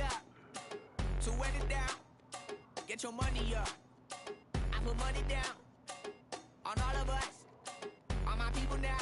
up. To win it down. Get your money up. I put money down. On all of us. On my people now.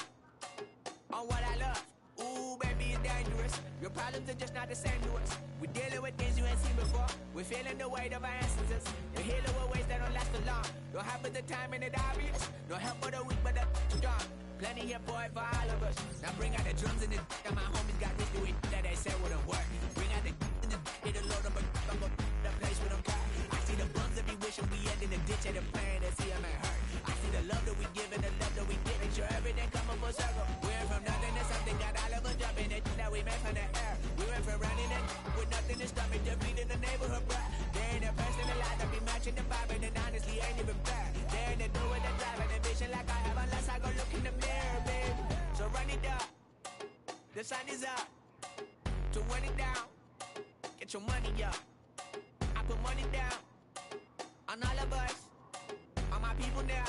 On what I love. Ooh, baby, it's dangerous. Your problems are just not the same to us. We're dealing with things you ain't seen before. We're feeling the weight of our ancestors. You're healing with ways that don't last for long. Don't have the time and it obvious. No help for the weak, but the strong. Plenty here for it for all of us. Now bring out the drums and the and my homies got this doing that they said wouldn't work. Bring out the and the it'll load up the place with them cut. I see the bums that be wishing we end in the ditch and the plan to see them ain't hurt. I see the love that we give and the love that we get. Make sure everything coming full circle. We're from nothing to something, got all of us jumping it that we made from the air. We went from running it with nothing to stomach, just beating the neighborhood, bruh. They ain't the person alive that be matching the vibe, and honestly ain't even fair. They ain't the do with the drive and the vision like I have unless I go look in the mirror, babe. So run it up, the sun is up. To win it down, get your money up. I put money down on all of us, on my people now,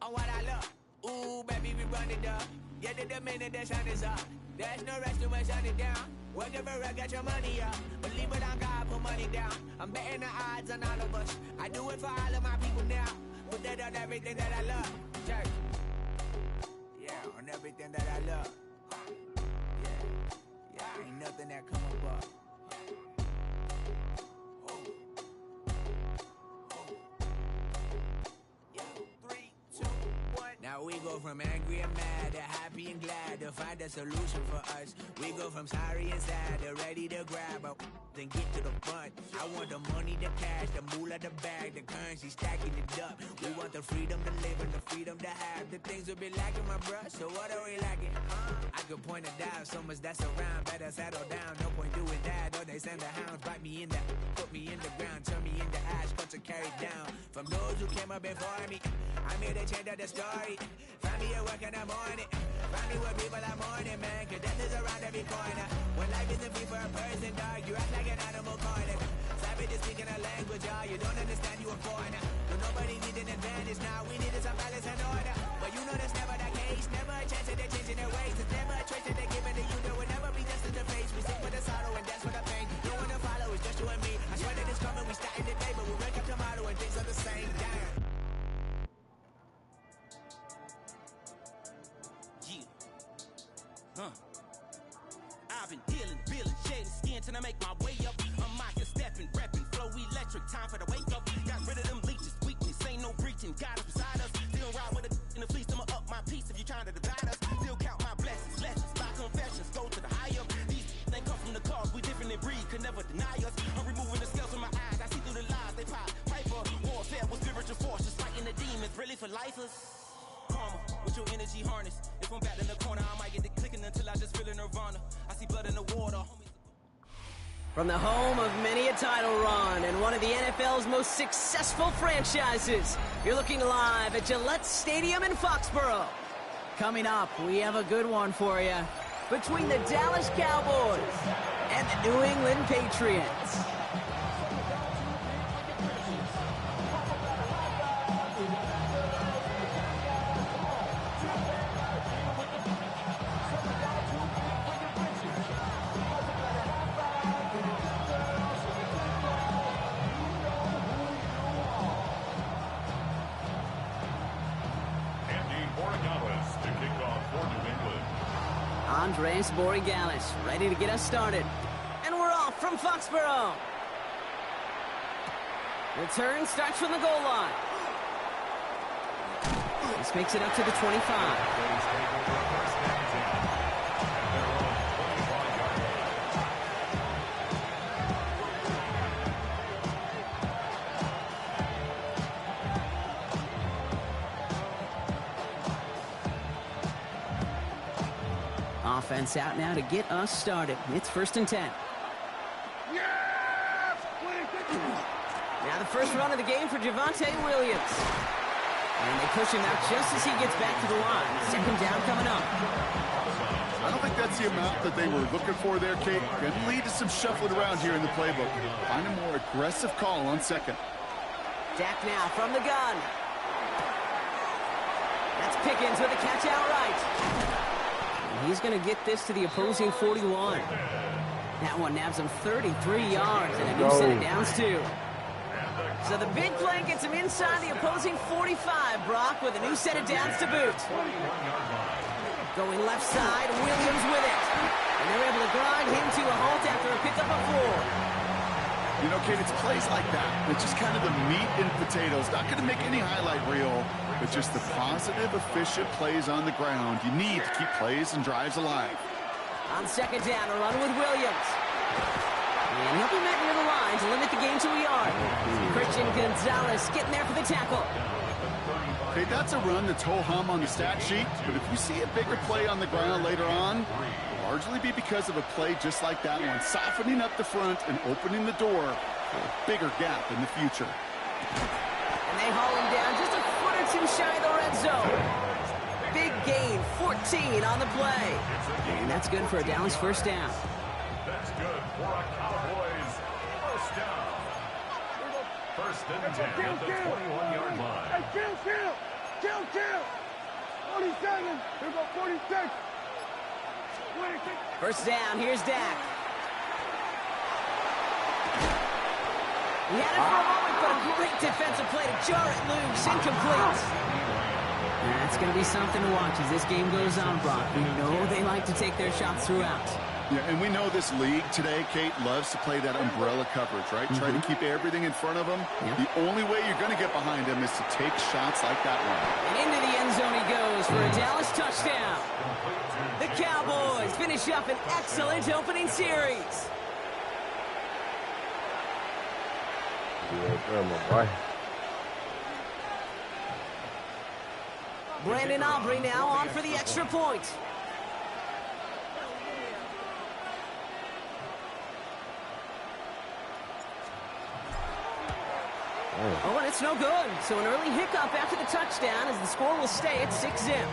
on what I love. Ooh, baby, we run it up. Yeah, the minute the sun is up. There's no rest to shut it down. Working for real, get your money up. Believe it on God, put money down. I'm betting the odds on all of us. I do it for all of my people now. Put that on everything that I love. Church. Yeah, on everything that I love. Yeah, ain't nothing that come above. Now we go from angry and mad to happy and glad to find a solution for us. We go from sorry and sad to ready to grab up then get to the front. I want the money, the cash, the moolah, the bag, the currency, stacking it up. We want the freedom to live and the freedom to have. The things will be lacking, my bruh, so what are we lacking? I could point it out, so much that's around. Better settle down, no point doing that. Or they send the hounds, bite me in the, put me in the ground, turn me into ash, cut to carry down. From those who came up before me, I'm here to change up the story. Find me at work in the morning. Find me with people I'm mourning, man. Cause death is around every corner. When life isn't free for a person, dog, you act like an animal corner. Savage is speaking a language, y'all. You don't understand, you a foreigner. But nobody needs an advantage now. We needed some balance and order. But you know that's never the case. Never a chance that they're changing their ways. It's never a choice that they're giving to you. There will never be just in the face. We sing for the sorrow and dance for the pain. No one to follow, it's just you and me. I swear that it's coming, we starting today. But we'll wake up tomorrow and things are the same. Damn. I've been dealing, feeling, shedding skin till I make my way up. I'm out here stepping, repping, flow electric, time for the wake up. Got rid of them leeches, weakness, ain't no breaching. God is beside us, still ride with a in the fleece. I'ma up my piece if you're trying to divide us. Still count my blessings, lessons, my confessions, go to the higher. These they come from the cause, we different in breed, could never deny us. I'm removing the scales from my eyes, I see through the lies they pop. Piper, warfare with spiritual force, just fighting the demons, really for lifers. Karma, with your energy harness. If I'm back in the corner, I might get the clicking until I just feel a nirvana. I see blood in the water. From the home of many a title run and one of the NFL's most successful franchises, you're looking live at Gillette Stadium in Foxborough. Coming up, we have a good one for you. Between the Dallas Cowboys and the New England Patriots. Andres Borregales, ready to get us started. And we're off from Foxborough. Return starts from the goal line. This makes it up to the 25. Offense out now to get us started. It's 1st and 10. Yes! Now the first run of the game for Javonte Williams. And they push him out just as he gets back to the line. 2nd down coming up. I don't think that's the amount that they were looking for there, Kate. Going to lead to some shuffling around here in the playbook. Find a more aggressive call on 2nd. Dak now from the gun. That's Pickens with a catch outright. He's going to get this to the opposing 41. That one nabs him 33 yards and a new set of downs, too. So the big play gets him inside the opposing 45, Brock, with a new set of downs to boot. Going left side, Williams with it. And they're able to grind him to a halt after a pickup of 4. You know, Kate, it's plays like that. It's just kind of the meat and potatoes. Not going to make any highlight reel, but just the positive, efficient plays on the ground. You need to keep plays and drives alive. On second down, a run with Williams. And he'll be met near the line to limit the gain to a yard. Christian Gonzalez getting there for the tackle. Okay, that's a run that's ho-hum on the stat sheet, but if we see a bigger play on the ground later on, it'll largely be because of a play just like that one, softening up the front and opening the door for a bigger gap in the future. And they haul him down just a foot or two shy of the red zone. Big gain, 14 on the play. And that's good for a Dallas first down. That's good for a Cowboys first down. First and 10 at the 21-yard line. Hey, kill. 47. Here go 46. 26. First down, here's Dak. He had it for a moment, but a great defensive play to jar it loose, incomplete. That's going to be something to watch as this game goes on, Brock. We know they like to take their shots throughout. Yeah, and we know this league today, Kate, loves to play that umbrella coverage, right? Try to keep everything in front of them. The only way you're going to get behind them is to take shots like that one. And into the end zone he goes for a Dallas touchdown. The Cowboys finish up an excellent opening series. Brandon Aubrey now on for the extra point. Oh, and it's no good. So an early hiccup after the touchdown as the score will stay at 6-zip.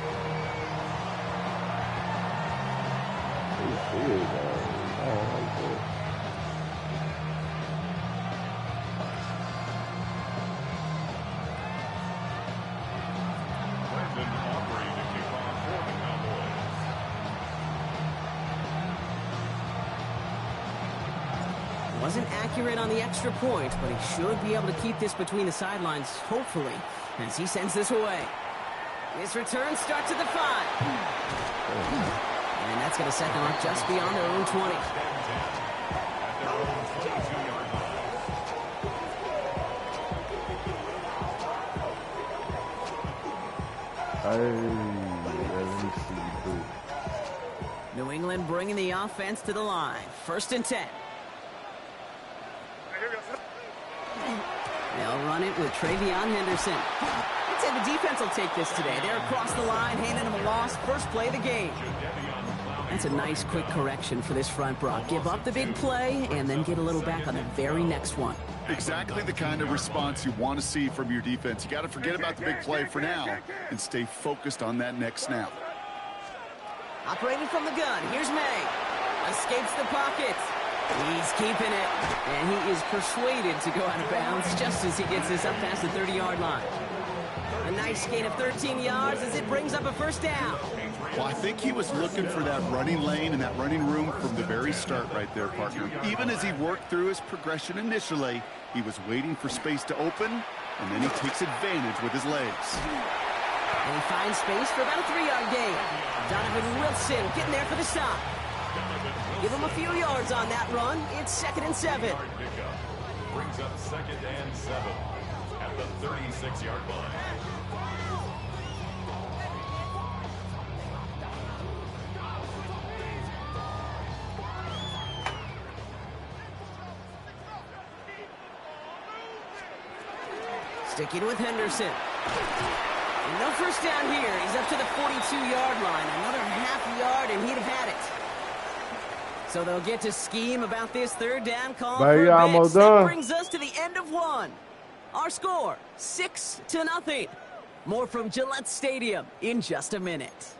Wasn't accurate on the extra point, but he should be able to keep this between the sidelines, hopefully, as he sends this away. His return starts at the 5. And that's going to set them up just beyond their own 20. New England bringing the offense to the line. First and 10. They'll run it with Travion Henderson. I'd say the defense will take this today. They're across the line, handing him a loss. First play of the game. That's a nice, quick correction for this front, Brock. Give up the big play and then get a little back on the very next one. Exactly the kind of response you want to see from your defense. You got to forget about the big play for now and stay focused on that next snap. Operating from the gun, here's May. Escapes the pocket. He's keeping it, and he is persuaded to go out of bounds just as he gets this up past the 30-yard line. A nice gain of 13 yards as it brings up a first down. Well, I think he was looking for that running lane and that running room from the very start right there, partner. Even as he worked through his progression initially, he was waiting for space to open, and then he takes advantage with his legs. And he finds space for about a 3-yard gain. Donovan Wilson getting there for the stop. Give him a few yards on that run. It's 2nd and 7. Brings up 2nd and 7 at the 36-yard line. Sticking with Henderson. And no first down here. He's up to the 42-yard line. Another half yard, and he'd have had it. So they'll get to scheme about this third down call for a bit. That brings us to the end of one. Our score, 6-0. More from Gillette Stadium in just a minute.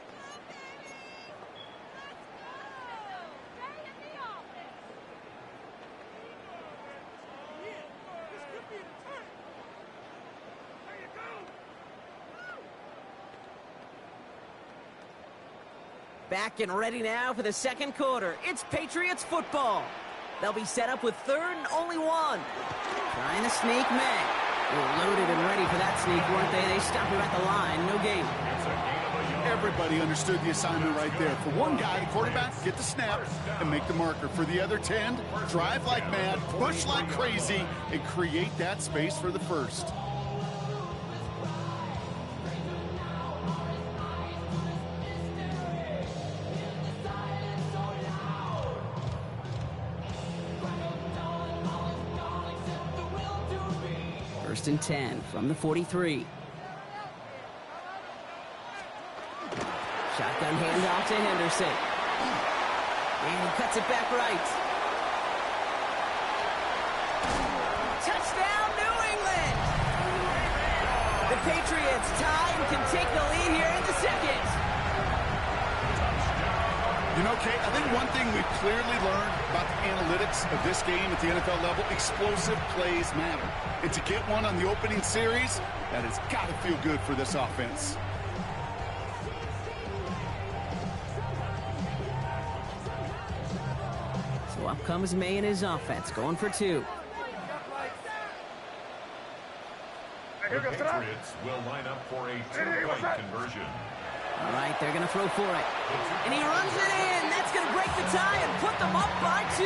Back and ready now for the second quarter. It's Patriots football. They'll be set up with third and only one. Trying to sneak May. They were loaded and ready for that sneak, weren't they? They stopped him at the line. No gain. Everybody understood the assignment right there. For one guy, the quarterback, get the snap and make the marker. For the other 10, drive like mad, push like crazy, and create that space for the first. First and 10 from the 43. Shotgun handoff to Henderson. And he cuts it back right. Touchdown, New England! The Patriots tie and can take the lead here in the second. You know, Kate, I think one thing we've clearly learned about the analytics of this game at the NFL level, explosive plays matter. And to get one on the opening series, that has got to feel good for this offense. So up comes May and his offense, going for two. The Patriots will line up for a two-point conversion. All right, they're going to throw for it. And he runs it in. That's going to break the tie and put them up by 2.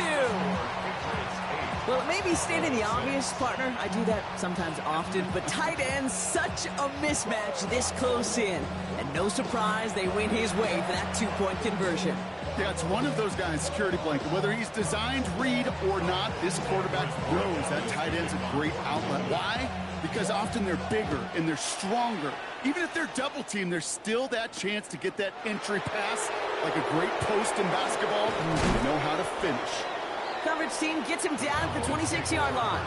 Well, it may be stating the obvious, partner. I do that sometimes often. But tight ends, such a mismatch this close in. And no surprise, they win his way for that two-point conversion. Yeah, it's one of those guys, security blanket. Whether he's designed read or not, this quarterback knows that tight end's a great outlet. Why? Because often they're bigger and they're stronger. Even if they're double teamed, there's still that chance to get that entry pass, like a great post in basketball. They know how to finish. Coverage team gets him down at the 26-yard line.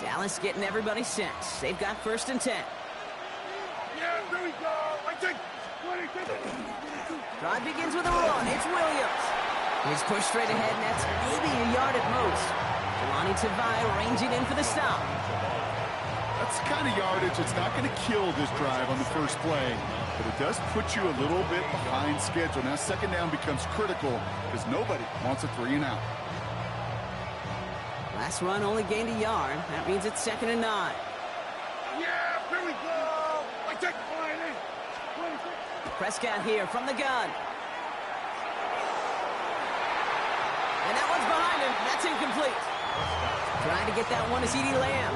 Dallas getting everybody set. They've got first and 10. Yeah, there we go. I take 20. Drive begins with a run. It's Williams. He's pushed straight ahead, and that's maybe a yard at most. Jelani Tavai ranging in for the stop. That's the kind of yardage that's not going to kill this drive on the first play, but it does put you a little bit behind schedule. Now second down becomes critical because nobody wants a 3 and out. Last run only gained a yard. That means it's second and 9. Yeah, here we go. I take 20. Prescott here from the gun. And that one's behind him. That's incomplete. Trying to get that one to CeeDee Lamb.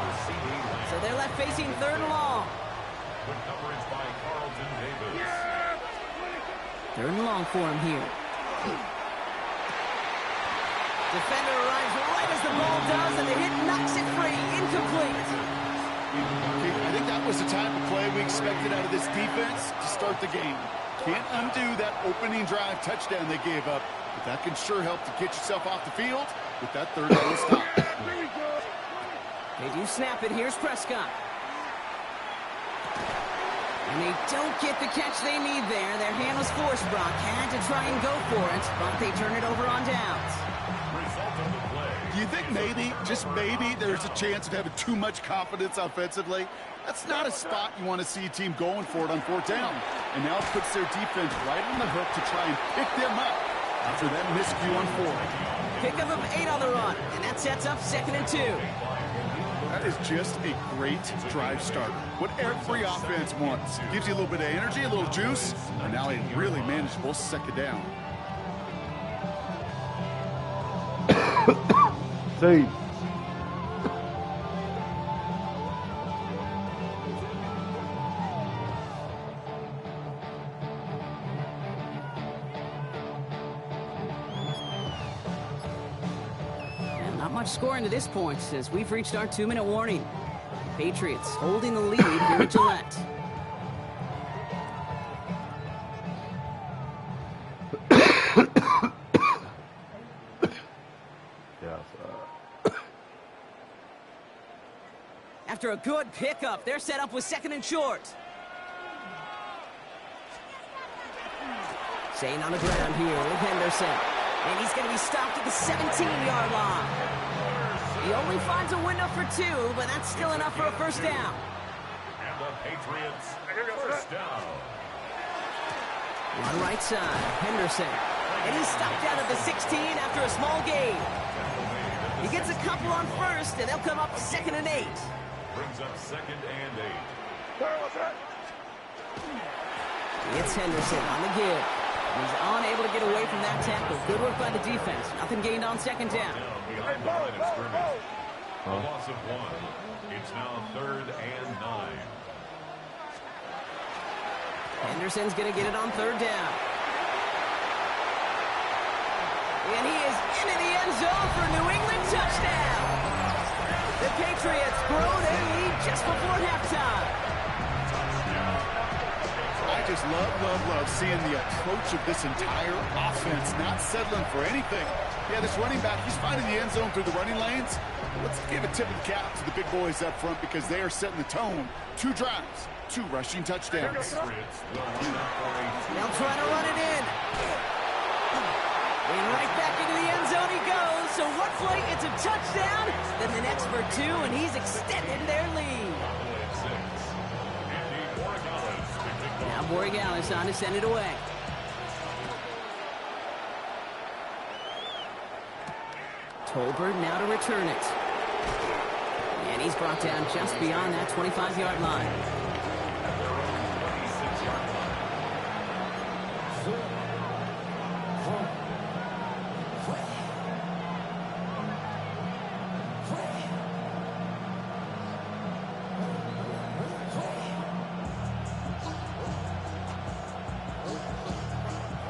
So they're left facing third and long. Good coverage by Carlton Davis. Yeah, Third and long for him here. Defender arrives right as the ball does, and the hit knocks it free. Incomplete. I think that was the type of play we expected out of this defense to start the game. Can't undo that opening drive touchdown they gave up, but that can sure help to get yourself off the field with that third down stop. They do snap it. Here's Prescott. And they don't get the catch they need there. Their hand was forced. Brock had to try and go for it, but they turn it over on downs. Do you think maybe, just maybe, there's a chance of having too much confidence offensively? That's not a spot you want to see a team going for it on fourth down. And now it puts their defense right on the hook to try and pick them up after that miscue on fourth. Pickup of 8 on the run, and that sets up second and 2. That is just a great drive starter. What every offense wants. Gives you a little bit of energy, a little juice, and now a really manageable second down. See. And not much scoring to this point as we've reached our 2-minute warning. Patriots holding the lead here at Gillette. After a good pickup, they're set up with second and short. Staying on the ground here with Henderson. And he's going to be stopped at the 17-yard line. He only finds a window for 2, but that's still enough for a first down. And the Patriots first down. On right side, Henderson. And he's stopped down at the 16 after a small gain. He gets a couple on first, and they'll come up 2nd and 8. Brings up 2nd and 8. It's Henderson on the give. He's unable to get away from that tackle. Good work by the defense. Nothing gained on 2nd down. Behind the line of scrimmage. A loss of 1. It's now 3rd and 9. Henderson's going to get it on 3rd down. And he is into the end zone for a New England touchdown. The Patriots grow their lead just before halftime. I just love seeing the approach of this entire offense, not settling for anything. Yeah, this running back, he's finding the end zone through the running lanes. Let's give a tip of the cap to the big boys up front because they are setting the tone. 2 drives, 2 rushing touchdowns. They'll try to run it in. And right back into the end zone he goes. So one play, it's a touchdown. Then the next for 2, and he's extended their lead. Now Borregales on to send it away. Tolbert now to return it. And he's brought down just beyond that 25-yard line.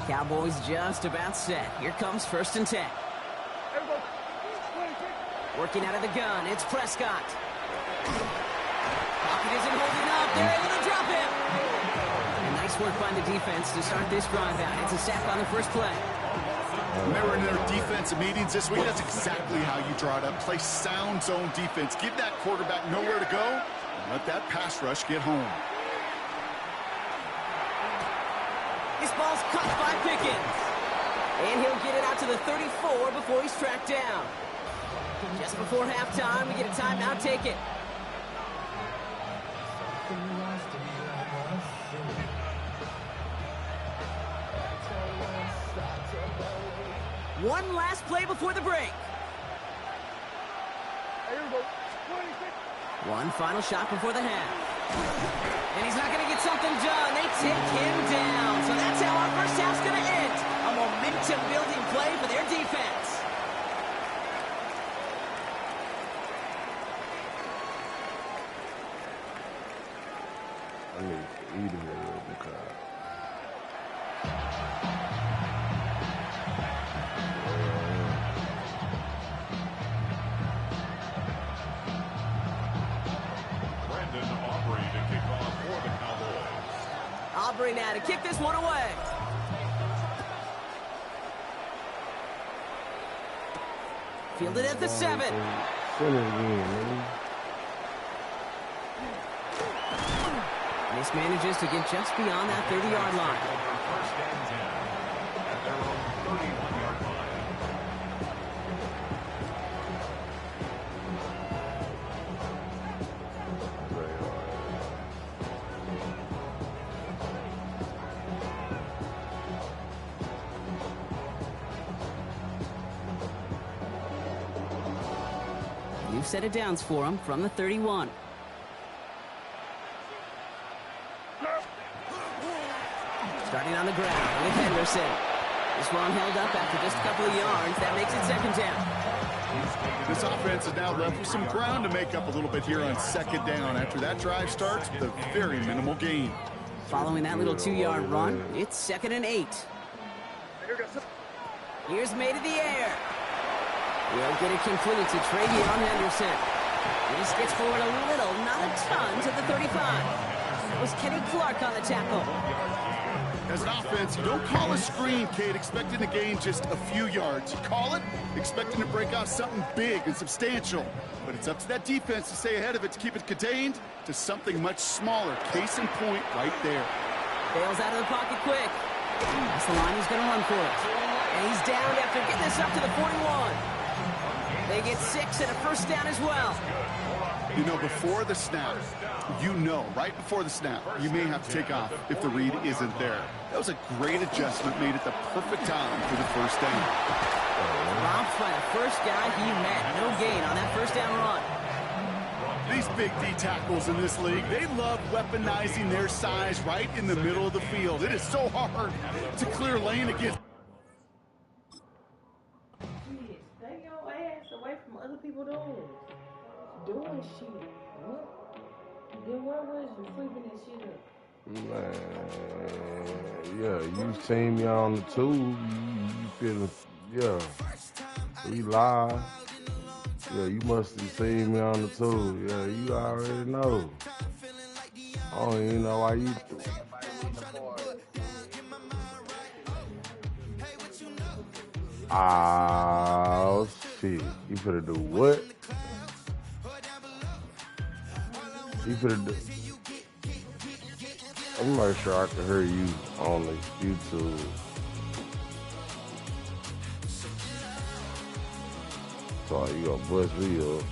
Cowboys just about set. Here comes 1st and 10. Working out of the gun, it's Prescott. Pocket isn't holding up. They're able to drop him. And nice work by the defense to start this drive out. It's a sack on the first play. When they were in their defensive meetings this week, that's exactly how you draw it up. Play sound zone defense. Give that quarterback nowhere to go. And let that pass rush get home. This ball's caught by Pickens. And he'll get it out to the 34 before he's tracked down. Just before halftime, we get a timeout. Take it. One last play before the break. One final shot before the half. And he's not going to get something done. They take him down. So that's how our first half's going to end. A momentum-building play for their defense. I need to eat it because Aubrey now to kick this one away. Fielded at the 7. This manages to get just beyond that 30-yard line. First and 10 at their own 31-yard line. New set of downs for him from the 31. Starting on the ground with Henderson. This one held up after just a couple of yards. That makes it 2nd down. This offense is now left with some ground to make up a little bit here on 2nd down after that drive starts with a very minimal gain. Following that little 2-yard run, it's 2nd and 8. Here's made in the air. We'll get it complete to Travion Henderson. He skips forward a little, not a ton, to the 35. That was Kenny Clark on the tackle. As an offense, you don't call a screen, Cade, expecting to gain just a few yards. You call it expecting to break off something big and substantial. But it's up to that defense to stay ahead of it, to keep it contained to something much smaller. Case in point right there. Bails out of the pocket quick. That's the line. He's going to run for it. And he's down after getting this up to the 41. They get 6 and a first down as well. You know, before the snap, right before the snap, you may have to take off if the read isn't there. That was a great adjustment made at the perfect time for the first down. Dropped by the first guy he met. No gain on that first down run. These big D tackles in this league, they love weaponizing their size right in the middle of the field. It is so hard to clear lane against. Stay your ass away from other people doing shit. What? Then where was you flipping this shit up? Man, yeah, you seen me on the tube. You feeling, we live. Yeah, you must have seen me on the tube. Yeah, you already know. I don't even know why you. Oh, shit. You finna do what? You finna do. I'm not sure I can hear you on the YouTube. So you gonna bust me up.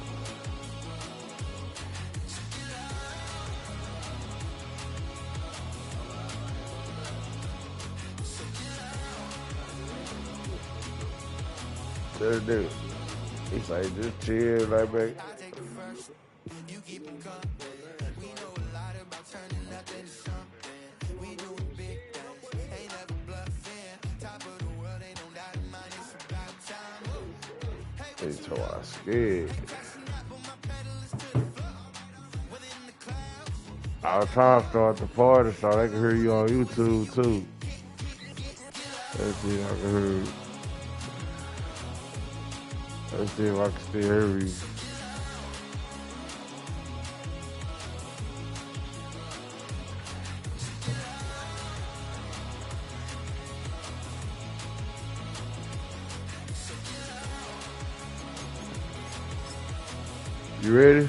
There. He's like, just chill, right back. He's so scared. I was trying to start the party so they can hear you on YouTube too. Let's see if I can hear you. Let's see if I can still hear you. You ready?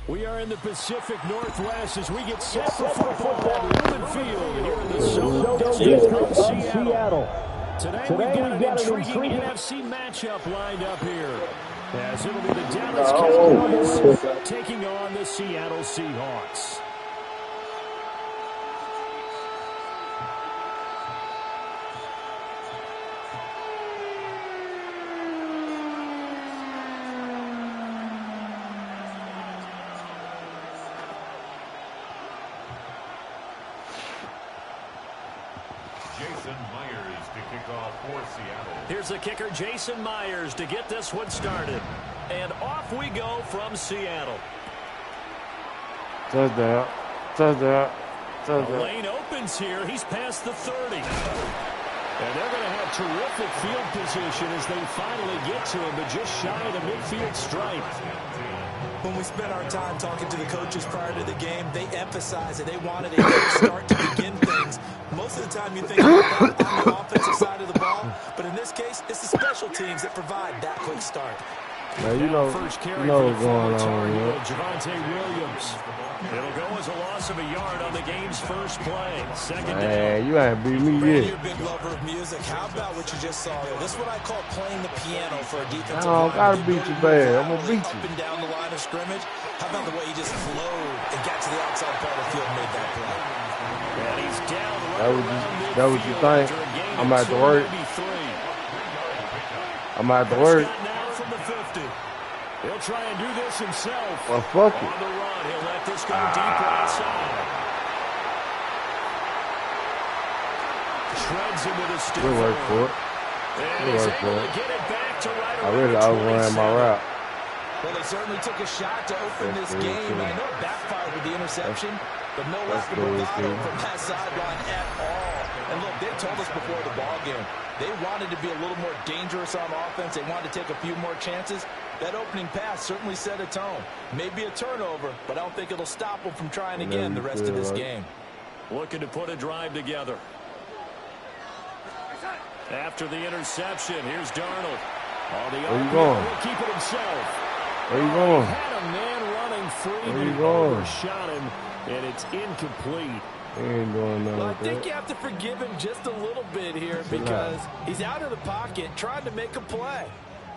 We are in the Pacific Northwest as we get set for football at Lumen Field here in the Soho District of Seattle. Today we've got an intriguing NFC matchup lined up here, as it'll be the Dallas Cowboys taking on the Seattle Seahawks. Here's the kicker, Jason Myers, to get this one started. And off we go from Seattle. Touchdown. The lane opens here. He's past the 30. And they're going to have terrific field position as they finally get to him, but just shy of the midfield stripe. When we spent our time talking to the coaches prior to the game, they emphasized that they wanted a quick start to begin things. Most of the time you think about on the offensive side of the ball, but in this case, it's the special teams that provide that quick start. Now, you know what's going on here. Javonte Williams. It'll go as a loss of a yard on the game's first play. Second down. You ain't beat me yet. You're a big lover of music. How about what you just saw there? This is what I call playing the piano for a defensive I don't gotta beat you bad. I'm gonna beat you. Up and down the line of scrimmage. How about the way he just flowed and got to the outside part of the field and made that play? And he's down that what you think? I'm at the work. I'm at the work. He'll try and do this himself. Well, fuck it. On the run, he'll let this go deep right side. Shreds him with a stiff. Good work for it. Good work for it. Get it back to right I really overran my route. Well, they certainly took a shot to open this game. I know it backfired with the interception, but no lack of bravado from that sideline at all. And look, they told us before the ball game, they wanted to be a little more dangerous on offense. They wanted to take a few more chances. That opening pass certainly set a tone. Maybe a turnover, but I don't think it'll stop them from trying again the rest of this game. Looking to put a drive together. After the interception, here's Darnold. Oh, the Where you going? will keep it himself. Where you going? He had a man running free, Where you but going? overshot him, and it's incomplete. He ain't doing nothing Well, I like think that. you have to forgive him just a little bit here because he's out of the pocket trying to make a play.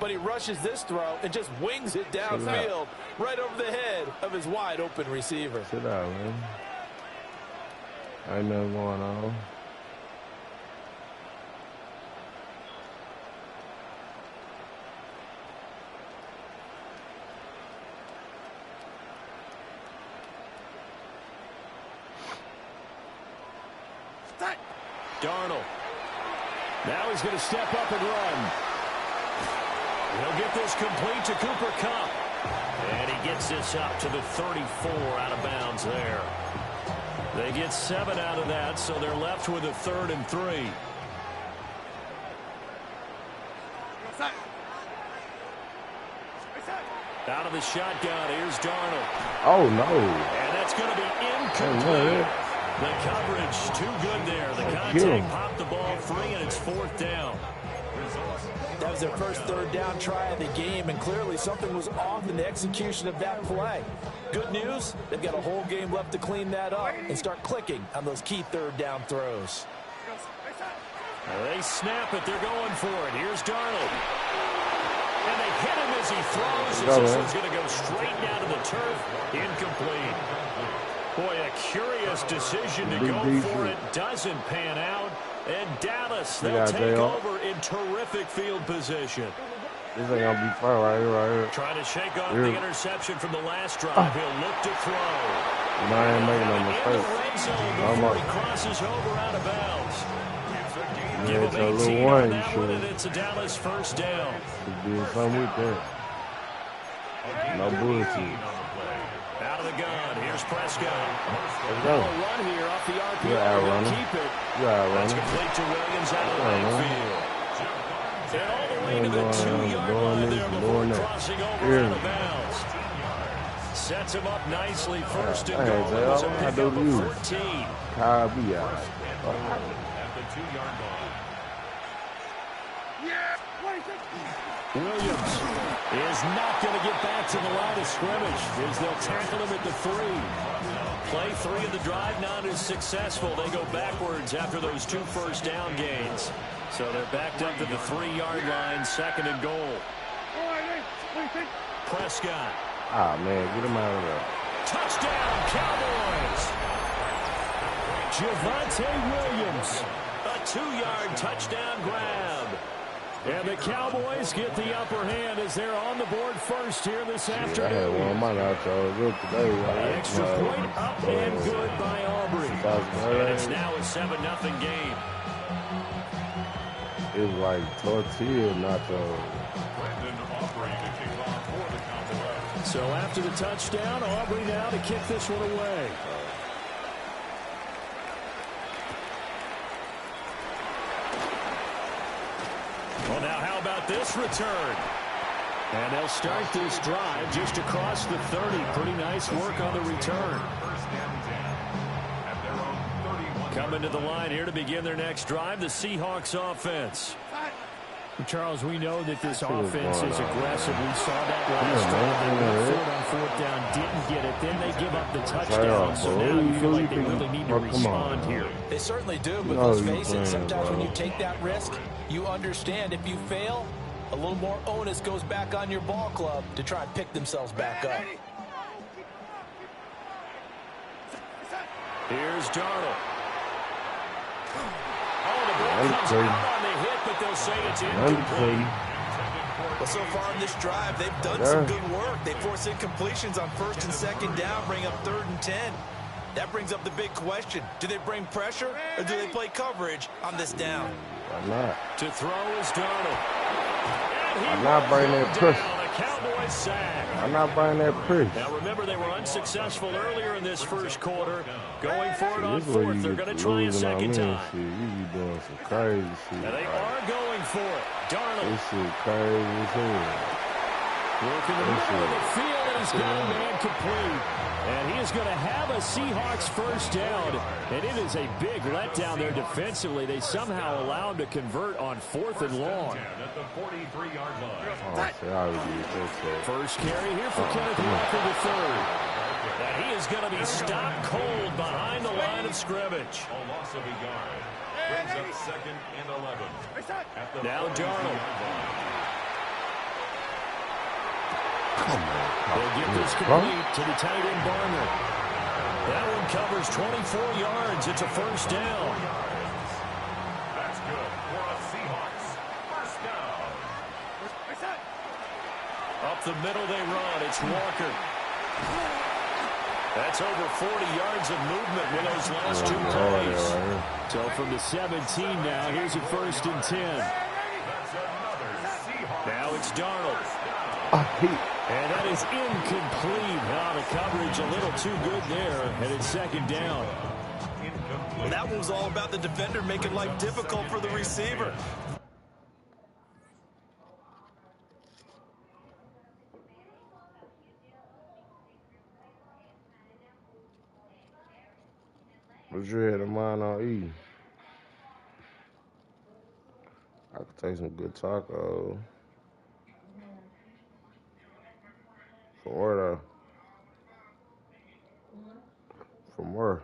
But he rushes this throw and just wings it downfield right over the head of his wide-open receiver. Sit out, man. Ain't nothing going on. Darnold. Now he's going to step up and run. He'll get this complete to Cooper Kupp. And he gets this up to the 34 out of bounds there. They get 7 out of that, so they're left with a 3rd and 3. Out of the shotgun, here's Darnold. Oh, no. And that's going to be incomplete. The coverage too good there. The contact popped the ball free, and it's 4th down. That was their first 3rd down try of the game, and clearly something was off in the execution of that play. Good news, they've got a whole game left to clean that up and start clicking on those key 3rd down throws. They snap it. They're going for it. Here's Darnold. And they hit him as he throws. This one's going to go straight down to the turf. Incomplete. Boy, a curious decision to go for it. Doesn't pan out. And Dallas, they'll take over in terrific field position. This ain't going to be far right here. Trying to shake off the interception from the last drive. He'll look to throw. No, I ain't making no mistake. Before he crosses over out of bounds. Give Yeah, him 18 on that one, and it's a Dallas first down. Should do something with that. No bullshit. Out of the gun, here's Prescott. Let's go. Run here off the RPO. Yeah, He'll keep it. That's complete to Williams out of the backfield. And all the way to the 2-yard line there before crossing over out of bounds. Sets him up nicely. First and goal. It was a pickup of 14. Kyle be out. At the 2-yard line. Williams is not going to get back to the line of scrimmage as they'll tackle him at the 3. Play 3 of the drive not as successful. They go backwards after those 2 first down gains. So they're backed up to the 3-yard line, 2nd and goal. Prescott. Ah, man, get him out of there. Touchdown, Cowboys. Javonte Williams. A 2-yard touchdown grab. And the Cowboys get the upper hand as they're on the board first here this afternoon. I had one of mine out good today. The extra point up and good by Aubrey. And it's now a 7-0 game. It's like tortilla nachos. So after the touchdown, Aubrey now to kick this one away. Well, now how about this return? And they'll start this drive just across the 30. Pretty nice work on the return. Coming to the line here to begin their next drive, the Seahawks offense. Charles, we know that this offense is aggressive. We saw that last drive. They went 4th down, didn't get it. Then they give up the touchdown. So now you feel like they really need to respond here. They certainly do, but let's face it, sometimes when you take that risk, you understand if you fail, a little more onus goes back on your ball club to try and pick themselves back up. Here's Darnold. Oh, the ball comes out on the hit, but they'll say it's incomplete. Well, so far in this drive, they've done some good work. They force incompletions on 1st and 2nd down, bring up 3rd and 10. That brings up the big question. Do they bring pressure, or do they play coverage on this down? Why not? To throw is Darnold. I'm not bringing that pressure. Cowboys sack. I'm not buying that pressure. Now remember, they were unsuccessful earlier in this first quarter. Going for it on 4th, they're going to try a second time. You be doing some crazy shit. Now they are going for it. Darnold. This shit crazy as hell. Working the middle of the field, and he's got a man complete. And he is going to have a Seahawks first down. And it is a big letdown there defensively. They somehow allow him to convert on 4th and long. At the 43-yard line. First carry here for Kenneth Walker III. And he is going to be stopped cold behind the line of scrimmage. A loss of a yard. Brings up 2nd and 11. Now Darnold. They'll get this complete to the tight end Barner. That one covers 24 yards. It's a first down. That's good for a Seahawks. First down. Up the middle they run. It's Walker. That's over 40 yards of movement with those last 2 plays. So from the 17 now, here's a 1st and 10. Now it's Darnold. And that is incomplete. The coverage a little too good there, and it's 2nd down. Well, that one was all about the defender making life difficult for the receiver. What you had in mind on E? I could take some good tacos. From where though? From where?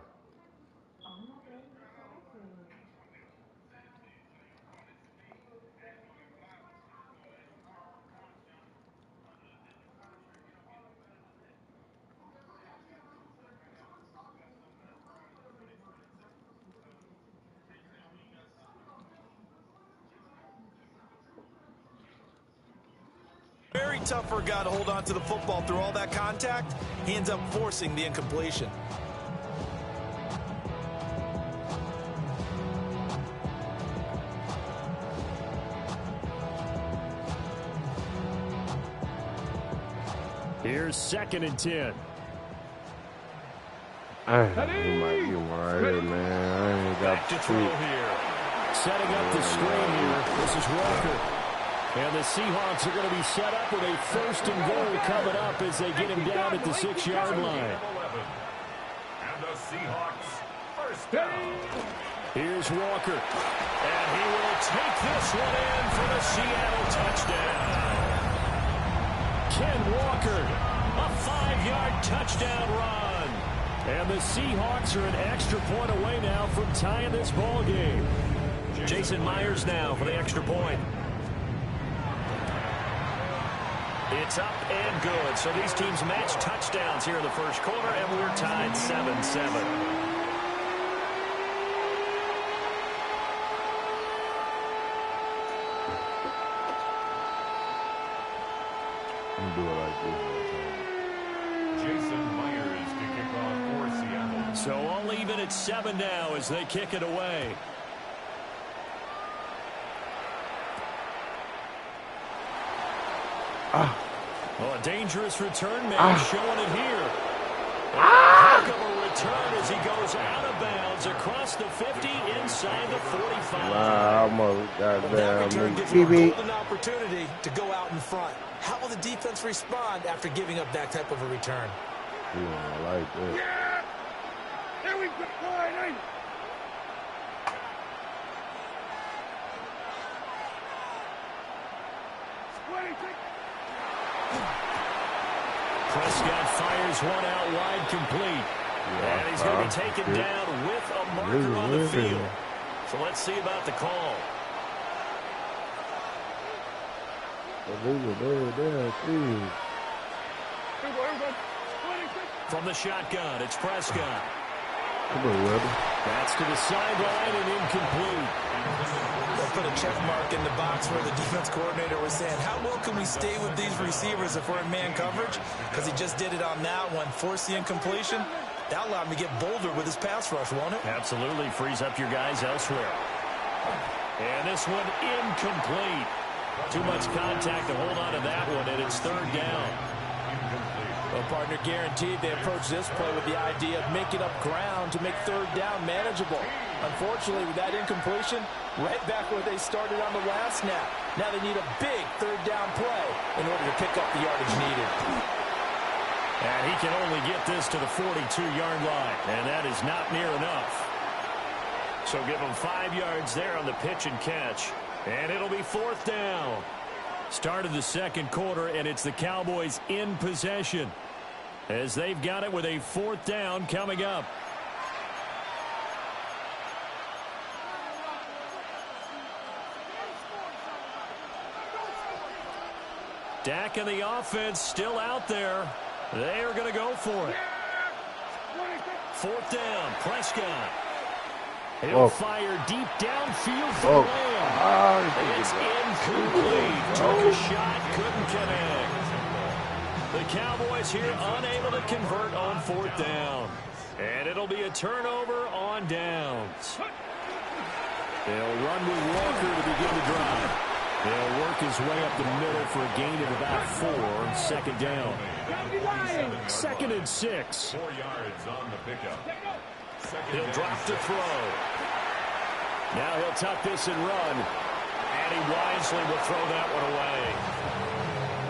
Very tough for a guy to hold on to the football through all that contact. He ends up forcing the incompletion. Here's 2nd and 10. He might be right here, man. I ain't got to throw here. Setting up the screen here. This is Walker. And the Seahawks are going to be set up with a 1st and goal coming up as they get him down at the 6-yard line. And the Seahawks first down. Here's Walker. And he will take this one in for the Seattle touchdown. Ken Walker, a 5-yard touchdown run. And the Seahawks are an extra point away now from tying this ball game. Jason Myers now for the extra point. It's up and good. So these teams match touchdowns here in the first quarter, and we're tied 7-7. do it like this. Jason Myers to kick off for Seattle. So only even at 7 now as they kick it away. Well, a dangerous return man showing it here. Heck of a return as he goes out of bounds across the 50 inside the 45. That return gives you a golden opportunity to go out in front. How will the defense respond after giving up that type of a return? Yeah, I like that. Yeah! There we go! Right, Prescott fires one out wide complete. And he's going to be taken down with a marker on the field. So let's see about the call. From the shotgun, it's Prescott. That's to the sideline and incomplete. They'll put a check mark in the box where the defense coordinator was saying, how well can we stay with these receivers if we're in man coverage? Because he just did it on that one, forced the incompletion. That allowed him to get bolder with his pass rush, won't it? Absolutely, frees up your guys elsewhere. And this one incomplete. Too much contact to hold on to that one, and it's 3rd down. A partner. Guaranteed they approach this play with the idea of making up ground to make third down manageable. Unfortunately, with that incompletion, right back where they started on the last snap. Now they need a big third down play in order to pick up the yardage needed. And he can only get this to the 42-yard line, and that is not near enough. So give him 5 yards there on the pitch and catch, and it'll be 4th down. Start of the second quarter, and it's the Cowboys in possession as they've got it with a 4th down coming up. Dak and the offense still out there. They are going to go for it. 4th down, Prescott. He'll fire deep downfield for the Lamb. It's incomplete. Took a shot, couldn't connect. The Cowboys here unable to convert on 4th down. And it'll be a turnover on downs. They'll run with Walker to begin the drive. They'll work his way up the middle for a gain of about 4 on 2nd down. 2nd and 6. 4 yards on the pickup. He'll drop to throw. Now he'll tuck this and run. And he wisely will throw that one away.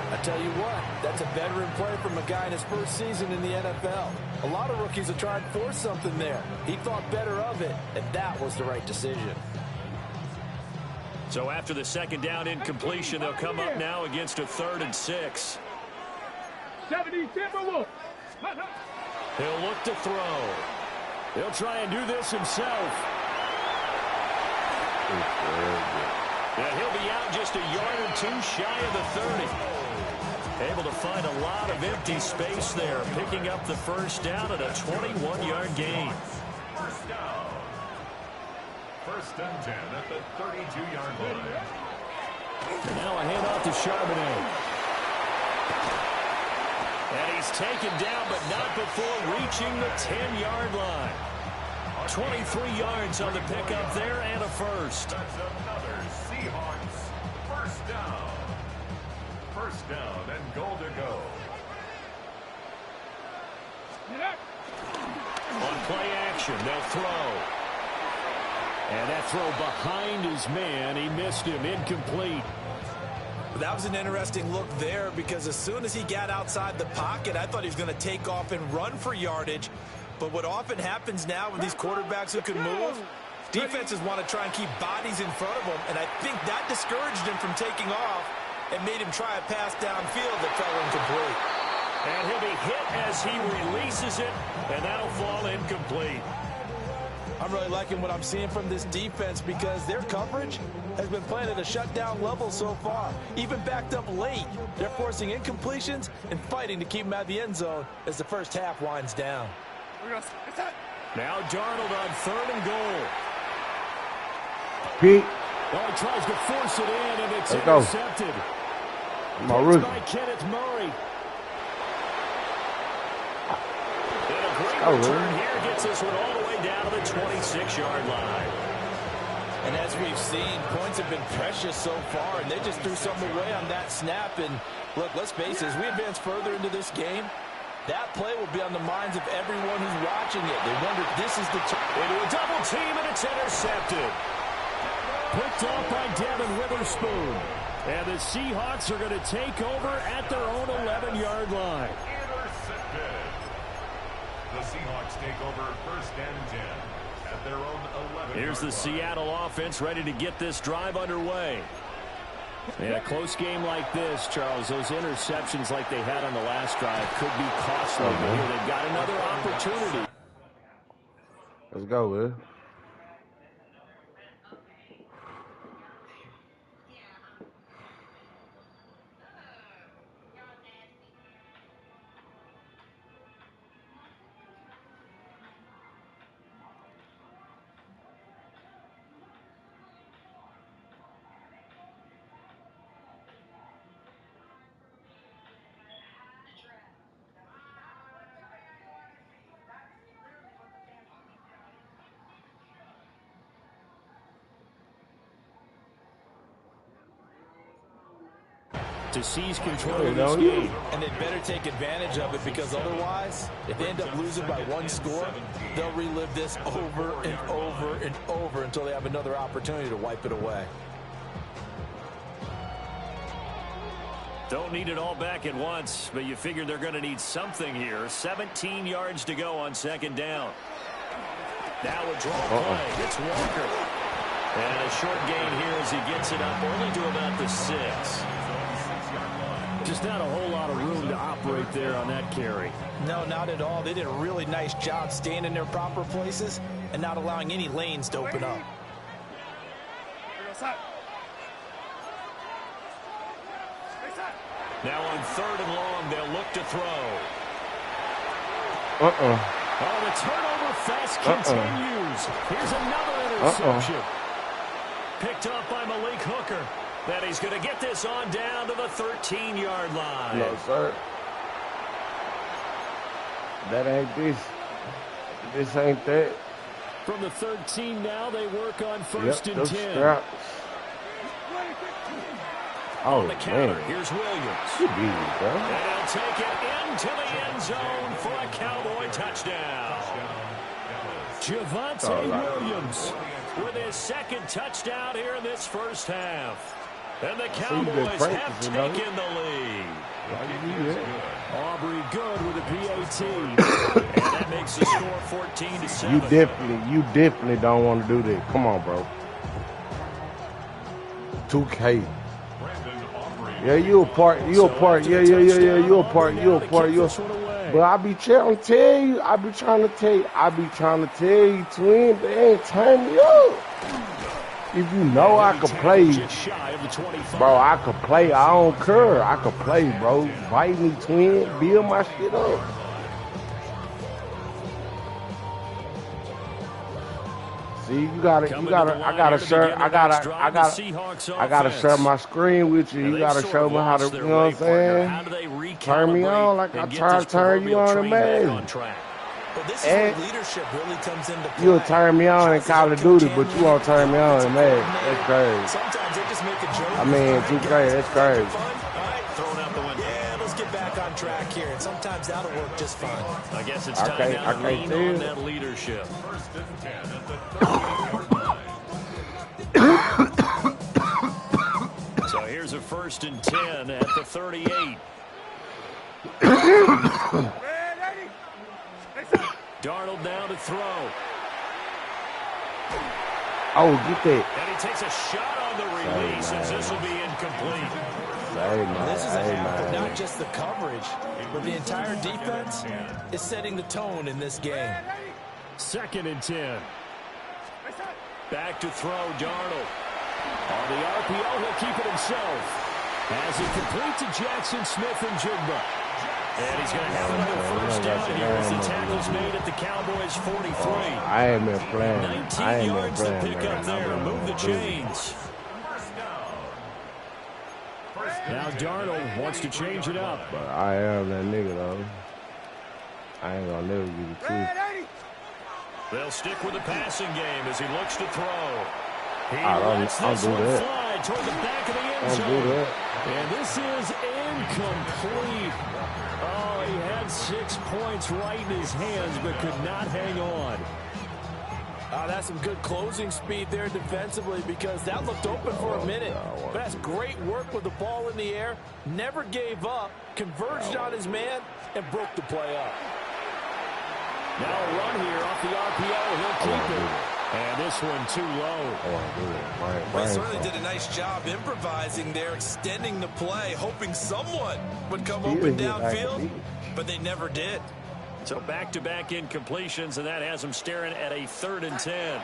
I tell you what, that's a veteran play from a guy in his first season in the NFL. A lot of rookies will try and force something there. He thought better of it, and that was the right decision. So after the 2nd down incompletion, they'll come up now against a 3rd and 6. He'll look to throw. He'll try and do this himself. And he'll be out just a yard or 2 shy of the 30. Able to find a lot of empty space there, picking up the 1st down at a 21-yard gain. 1st down. 1st and 10 at the 32-yard line. And now a handoff to Charbonnet. And he's taken down, but not before reaching the 10-yard line. 23 yards on the pickup there and a 1st. That's another Seahawks 1st down. 1st down and goal to go. On play action, they'll throw. And that throw behind his man, he missed him, incomplete. That was an interesting look there because as soon as he got outside the pocket, I thought he was going to take off and run for yardage. But what often happens now with these quarterbacks who can move, defenses want to try and keep bodies in front of them, and I think that discouraged him from taking off and made him try a pass downfield that fell incomplete. And he'll be hit as he releases it, and that'll fall incomplete. I'm really liking what I'm seeing from this defense because their coverage has been playing at a shutdown level so far. Even backed up late, they're forcing incompletions and fighting to keep them out of the end zone as the 1st half winds down. Now Darnold on 3rd and goal. Pete. Oh, he tries to force it in, and it's Let's intercepted. My rookie. By Kenneth Murray. And a great return here gets this one all the way down to the 26-yard line. And as we've seen, points have been precious so far, and they just threw some away on that snap. And look, let's face it, as we advance further into this game, that play will be on the minds of everyone who's watching it. They wonder if this is the into a double team, and it's intercepted. Picked off by Devin Witherspoon. And the Seahawks are going to take over at their own 11-yard line. Intercepted. The Seahawks take over 1st and 10 at their own 11. Here's the Seattle offense ready to get this drive underway. In a close game like this, Charles, those interceptions like they had on the last drive could be costly. But here they've got another opportunity. Let's go, man. to seize control of this game. And they better take advantage of it, because otherwise, if they end up losing by 1 score, they'll relive this over and over and over until they have another opportunity to wipe it away. Don't need it all back at once, but you figure they're going to need something here. 17 yards to go on 2nd down. Now a draw play. It's Walker. And a short gain here as he gets it up only to about the 6. Just not a whole lot of room to operate there on that carry. No, not at all. They did a really nice job staying in their proper places and not allowing any lanes to open up. Now on 3rd and long, they'll look to throw. Oh, the turnover fest continues. Here's another interception. Picked up by Malik Hooker. That he's going to get this on down to the 13-yard line. No, sir. That ain't this. This ain't that. From the 13 now, they work on 1st and 10. Straps. Oh, on the counter, man. here's Williams. Good beat, bro. And he'll take it into the end zone for a Cowboy touchdown. Javonte Williams with his 2nd touchdown here in this first half. And the Cowboys have taken the lead. Aubrey good with a PAT. And that makes the score 14-7. You definitely don't want to do that. Come on, bro. 2K. Yeah, you a part. Yeah, you a part. But I be trying to tell you, twin, they ain't turn me up. If you know I can play, bro, I can play. I don't care. I can play, bro. Bite me, twin. Build my shit up. See, I gotta share my screen with you. You gotta show me how to, you know what I'm saying? Turn me on like I try to turn you on in Madden. Well, this is where leadership really comes into play. You'll turn me on in Call of Duty, but you won't turn me on in Madden. That's crazy. Sometimes they just make a joke. I mean, 2K, that's crazy. Throwing out the window. Yeah, let's get back on track here. And sometimes that'll work just fine. I guess it's time now to lean on that leadership. So here's a 1st and 10 at the 38. Darnold down to throw. Oh, get that. And he takes a shot on the release as this will be incomplete. This is a half of not just the coverage, but the entire defense is setting the tone in this game. 2nd and 10. Back to throw, Darnold. On the RPO, he'll keep it himself. As he complete to Jackson Smith and Jigba. And he's going to have another 1st down here as the tackle's made at the Cowboys 43. I ain't been playing. 19 yards to pick up there to move the chains. Now Darnold wants to change it up. But I am that nigga, though. I ain't gonna never give it to you. They'll stick with the passing game as he looks to throw. He I'll lets this do one that. fly toward the back of the end I'll do zone. that. And this is incomplete. Oh, he had 6 points right in his hands, but could not hang on. That's some good closing speed there defensively, because that looked open for a minute. But that's great work with the ball in the air. Never gave up, converged on his man, and broke the play up. Now a run here off the RPO. He'll keep it. And this one too low. They certainly did a nice job improvising there, extending the play, hoping someone would come open downfield, but they never did. So back-to-back incompletions, and that has them staring at a 3rd and 10.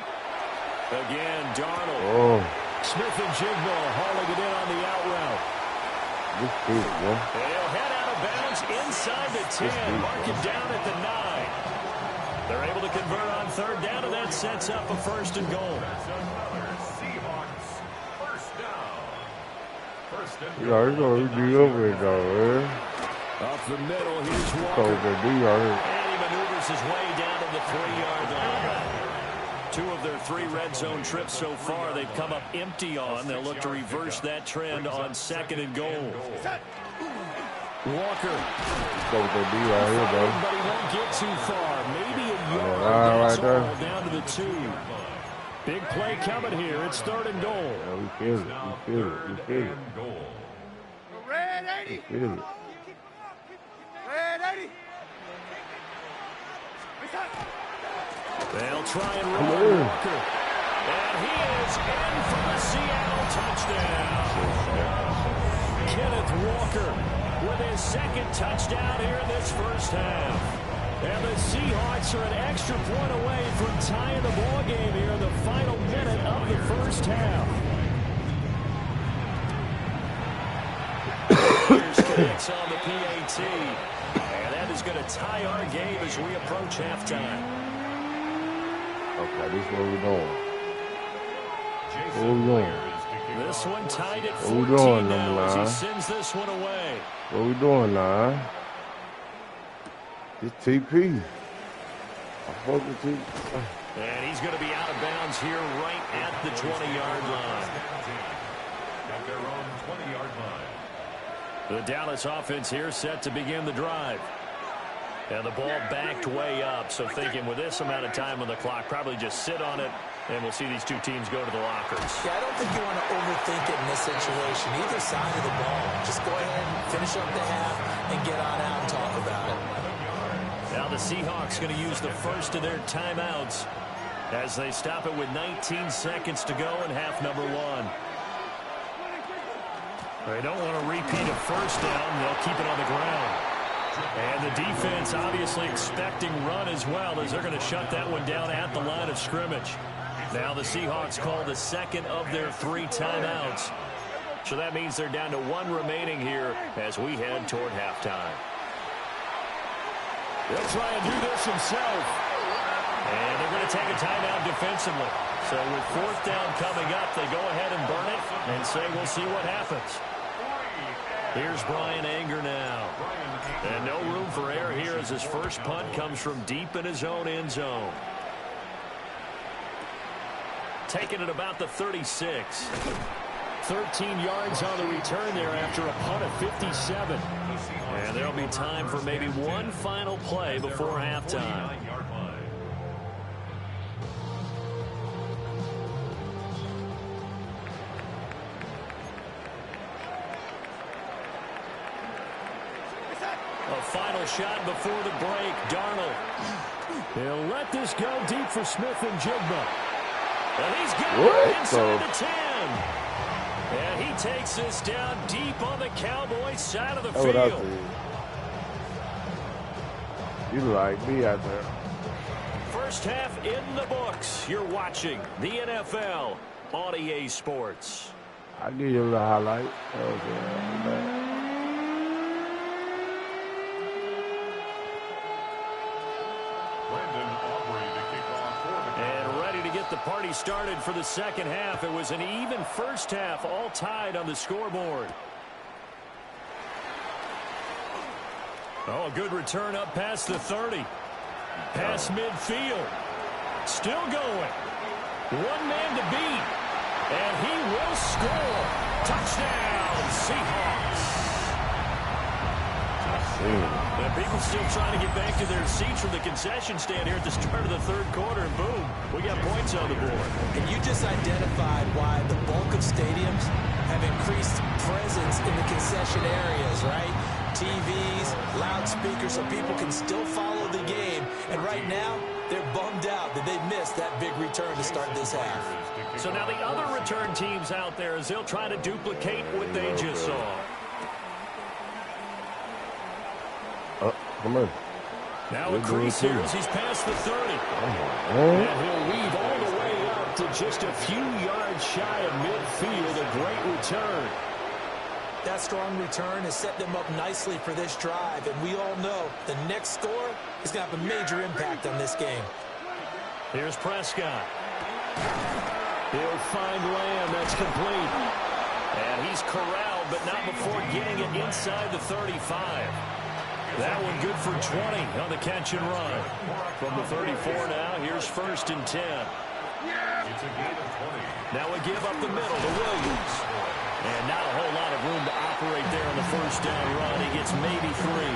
Again, Darnold. Smith and Jigba hauling it in on the out route. They'll head out of bounds inside the 10. Mark it down at the 9. They're able to convert on 3rd down, and that sets up a 1st and goal. You know, he's going to be over it, though, man. Up the middle, here's Walker. And he maneuvers his way down to the 3-yard line. 2 of their 3 red zone trips so far, they've come up empty on. They'll look to reverse that trend on 2nd and goal. Walker. Go with that D right here, bro. But he won't get too far. Maybe a yard. That's That's all right there. down to the 2. Big play coming here. It's 3rd and goal. Yeah, we feel it. We feel it. We feel it. We feel it. They'll try and run Walker. And he is in for the Seattle touchdown. Kenneth Walker with his 2nd touchdown here in this first half. And the Seahawks are an extra point away from tying the ball game here in the final minute of the first half. Here's connects on the PAT. And that is going to tie our game as we approach halftime. Okay, this is what we're doing. What we doing? This one tied at 14 what we doing, now as he line? sends this one away. What we doing, line? It's TP. I fuck with TP. And he's going to be out of bounds here right at the 20-yard line. At their own 20-yard line. The Dallas offense here set to begin the drive. And the ball backed way up, so thinking with this amount of time on the clock, probably just sit on it, and we'll see these two teams go to the lockers. Yeah, I don't think you want to overthink it in this situation. Either side of the ball. Just go ahead and finish up the half and get on out and talk about it. Now the Seahawks going to use the first of their timeouts as they stop it with 19 seconds to go in half number 1. They don't want to repeat a first down. They'll keep it on the ground. And the defense obviously expecting run as well as they're going to shut that one down at the line of scrimmage. Now the Seahawks call the 2nd of their 3 timeouts. So that means they're down to 1 remaining here as we head toward halftime. He'll try and do this himself. And they're going to take a timeout defensively. So with 4th down coming up, they go ahead and burn it and say we'll see what happens. Here's Brian Anger now. And no room for error here as his first punt comes from deep in his own end zone. Taking it about the 36. 13 yards on the return there after a punt of 57. And there'll be time for maybe one final play before halftime. A final shot before the break. Darnold. He'll let this go deep for Smith and Jigba. And he's got it inside the 10. And he takes this down deep on the Cowboys side of the field. You like me out there. First half in the books. You're watching the NFL on EA Sports. I'll give you a little highlight. The party started for the second half. It was an even first half, all tied on the scoreboard. Oh, a good return up past the 30. Past midfield. Still going. One man to beat. And he will score. Touchdown, Seahawks. And people still trying to get back to their seats from the concession stand here at the start of the third quarter, and boom, we got points on the board. And you just identified why the bulk of stadiums have increased presence in the concession areas, right? TVs, loudspeakers, so people can still follow the game. And right now, they're bummed out that they missed that big return to start this half. So now the other return teams out there, as they'll try to duplicate what they just saw. Come on. Now a crease here as he's past the 30. And he'll weave all the way up to just a few yards shy of midfield. A great return. That strong return has set them up nicely for this drive. And we all know the next score is going to have a major impact on this game. Here's Prescott. He'll find Lamb. That's complete. And he's corralled, but not before getting it inside the 35. That one good for 20 on the catch and run. From the 34 now, here's 1st and 10. It's a gain of 20. Now we give up the middle to Williams. And not a whole lot of room to operate there on the first down run. He gets maybe 3.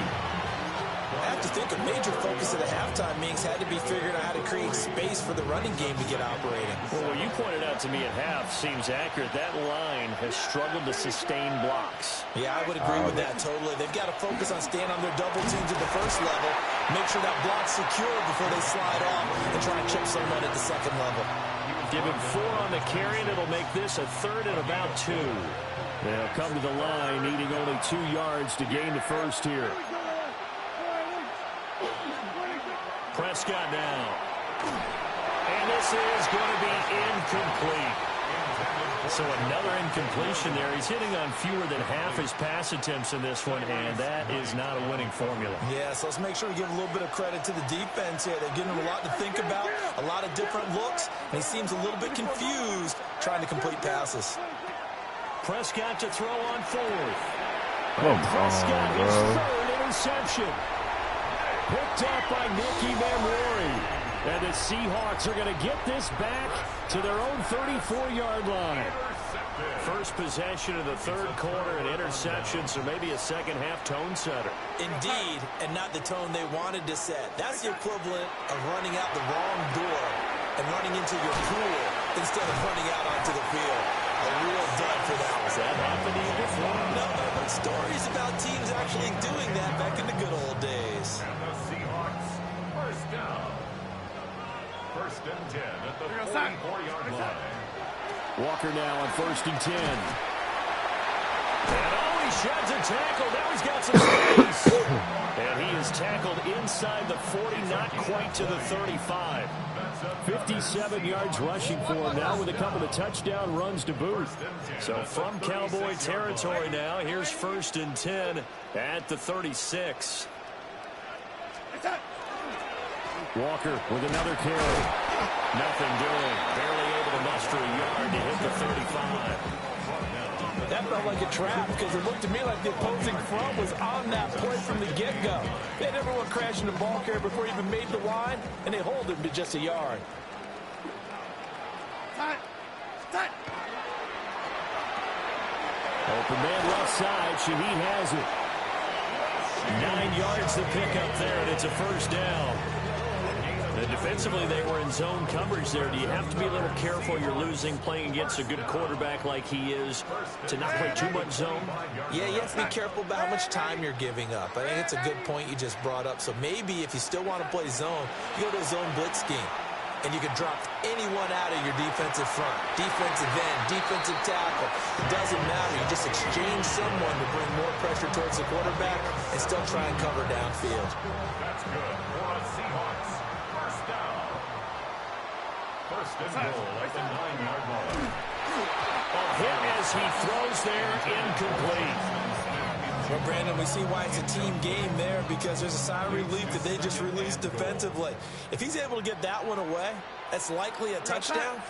I have to think a major focus of the halftime meetings had to be figuring out how to create space for the running game to get operating. Well, what you pointed out to me at half seems accurate. That line has struggled to sustain blocks. Yeah, I would agree with that totally. They've got to focus on staying on their double teams at the first level, make sure that block's secure before they slide off, and try and chip someone at the second level. Give him 4 on the carry, and it'll make this a 3rd and about 2. They'll come to the line, needing only 2 yards to gain the first here. Prescott now. And this is going to be incomplete. So another incompletion there. He's hitting on fewer than half his pass attempts in this one, and that is not a winning formula. Yeah, so let's make sure we give a little bit of credit to the defense here. They're giving him a lot to think about, a lot of different looks, and he seems a little bit confused trying to complete passes. Prescott to throw on 4th. Prescott, his 3rd interception. Picked up by Nicky Memori. And the Seahawks are going to get this back to their own 34-yard line. First possession of the 3rd quarter, an interception, so maybe a second-half tone setter. Indeed, and not the tone they wanted to set. That's the equivalent of running out the wrong door and running into your pool instead of running out onto the field. A real dud for that one. Has that happened to you before? No, I've heard stories about teams actually doing that back in the good old days. And the Seahawks, first down. 1st and 10 at the 44-yard line. Walker now on 1st and 10. And he sheds a tackle. Now he's got some space. And he is tackled inside the 40, not quite to the 35. 57 yards rushing for him now with a couple of touchdown runs to boot. So from Cowboy territory now, here's 1st and 10 at the 36. Walker with another carry. Nothing doing. Barely able to muster a yard to hit the 35. That felt like a trap because it looked to me like the opposing front was on that play from the get-go. They had everyone crashing the ball carrier before he even made the line, and they hold him to just a yard. Open man left side. Shaheed has it. 9 yards to pick up there, and it's a first down. And defensively, they were in zone coverage there. Do you have to be a little careful? You're losing playing against a good quarterback like he is to not play too much zone? Yeah, you have to be careful about how much time you're giving up. I think it's a good point you just brought up. So maybe if you still want to play zone, you go to a zone blitz scheme. And you can drop anyone out of your defensive front, defensive end, defensive tackle. It doesn't matter. You just exchange someone to bring more pressure towards the quarterback and still try and cover downfield. That's good for the Seahawks. First down. 1st and goal at the 9-yard line. A hit as he throws there, incomplete. Well, Brandon, we see why it's a team game there because there's a sigh of relief that they just released defensively. If he's able to get that one away, that's likely a touchdown.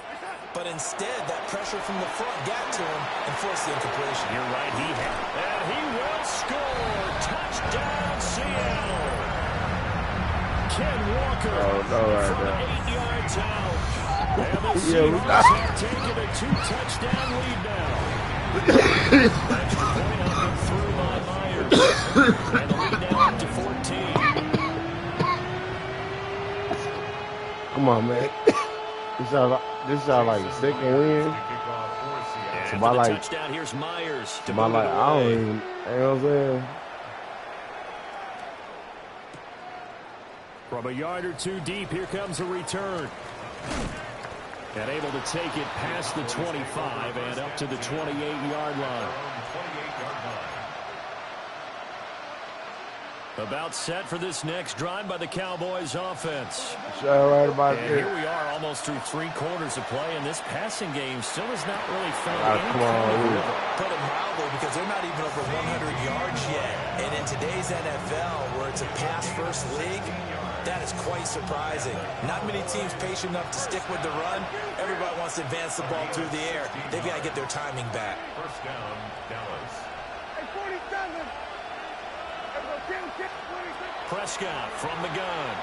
But instead, that pressure from the front got to him and forced the incompletion. You're right, and he will score. Touchdown, Seattle. Ken Walker from 8 yards out. And the Seahawks have taken a 2-touchdown lead now. Extra point up and through by Myers. And the lead now up to 14. Come on, man. This is like a second win. So by like touchdown, here's Myers. To by like I don't even, you know what I'm saying? From a yard or two deep, here comes a return. And able to take it past the 25 and up to the 28-yard line. About set for this next drive by the Cowboys offense. Right about and here we are almost through 3 quarters of play, and this passing game still has not really found any kind of rhythm. Put it mildly, because they're not even over 100 yards yet. And in today's NFL, where it's a pass-first league, that is quite surprising. Not many teams patient enough to stick with the run. Everybody wants to advance the ball through the air. They've got to get their timing back. First down, Dallas. Prescott from the gun.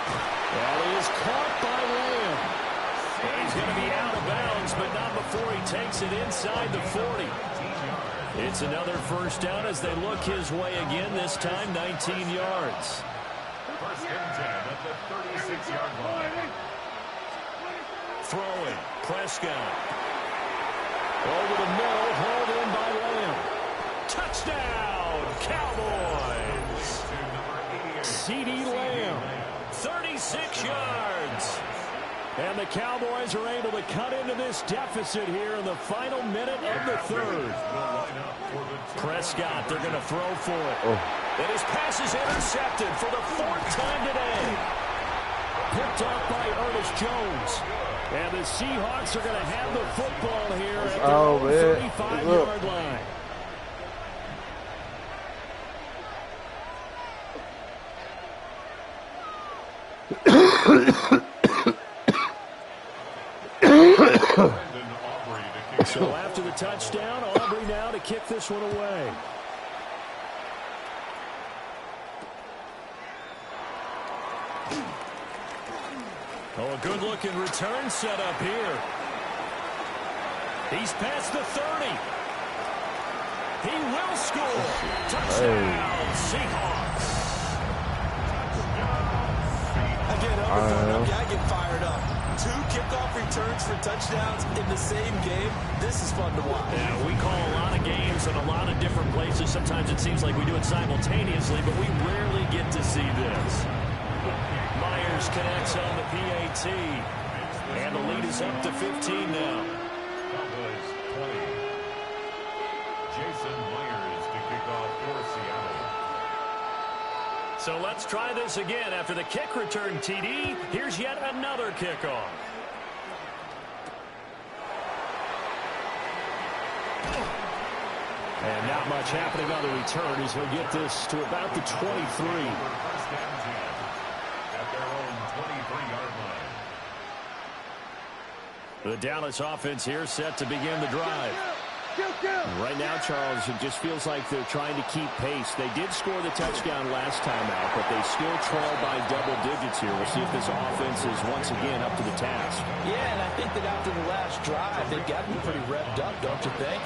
Well, he is caught by Lamb. And he's going to be out of bounds, but not before he takes it inside the 40. It's another first down as they look his way again, this time 19 yards. First and 10 at the 36-yard line. Throwing, Prescott. Over the middle, hauled in by Lamb. Touchdown, Cowboys! CeeDee Lamb, 36 yards. And the Cowboys are able to cut into this deficit here in the final minute of the third. Prescott, they're going to throw for it. And his pass is intercepted for the 4th time today. Picked off by Ernest Jones. And the Seahawks are going to have the football here at their 35-yard line. So after the touchdown, Aubrey now to kick this one away. Oh, a good-looking return set up here. He's past the 30. He will score. Touchdown, Seahawks. Again, I get fired up. 2 kickoff returns for touchdowns in the same game. This is fun to watch. Yeah, we call a lot of games in a lot of different places. Sometimes it seems like we do it simultaneously, but we rarely get to see this. Myers connects on the PAT. And the lead is up to 15 now. Cowboys 20. Jason Myers to kick off for Seattle. So let's try this again. After the kick return TD, here's yet another kickoff. And not much happening on the return as he'll get this to about the 23. The Dallas offense here set to begin the drive. Right now, Charles, it just feels like they're trying to keep pace. They did score the touchdown last time out, but they still trail by double digits here. We'll see if this offense is once again up to the task. Yeah, and I think that after the last drive, they've got to be pretty revved up, don't you think?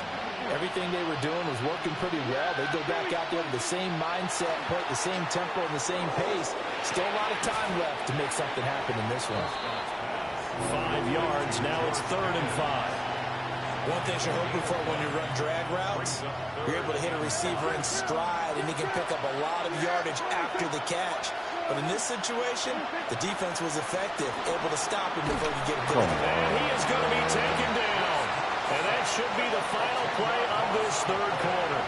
Everything they were doing was working pretty well. They go back out there with the same mindset, play at the same tempo and the same pace. Still a lot of time left to make something happen in this one. 5 yards. Now it's 3rd and 5. One thing you're hoping for when you run drag routes, you're able to hit a receiver in stride, and he can pick up a lot of yardage after the catch. But in this situation, the defense was effective, able to stop him before he get a good one. And he is going to be taken down. And that should be the final play of this 3rd quarter.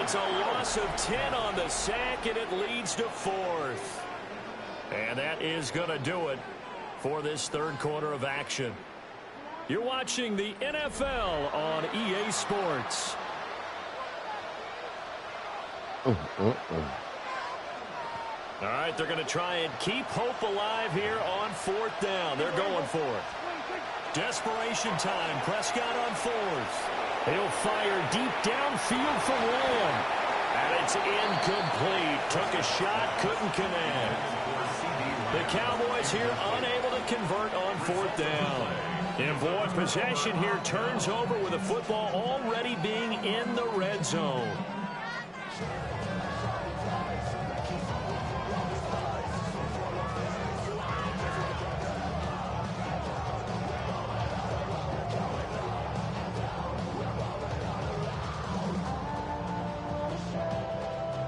It's a loss of 10 on the sack, and it leads to 4th. And that is going to do it for this 3rd quarter of action. You're watching the NFL on EA Sports. All right, they're going to try and keep hope alive here on 4th down. They're going for it. Desperation time. Prescott on 4th. He'll fire deep downfield from Lamb. And it's incomplete. Took a shot, couldn't connect. The Cowboys here unable to convert on 4th down. And boy, possession here turns over with the football already being in the red zone.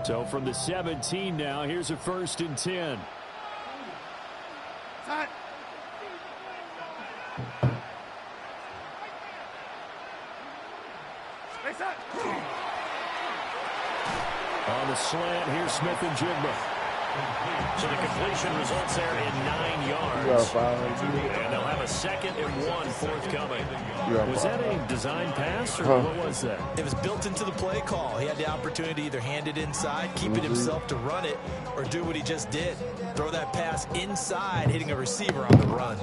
So from the 17 now, here's a 1st and 10. On the slant, here's Smith and Jigba. So the completion results there in 9 yards. And they'll have a 2nd and 1 forthcoming. Was that a design pass, or what was that? It was built into the play call. He had the opportunity to either hand it inside, keep it himself to run it, or do what he just did. Throw that pass inside, hitting a receiver on the run.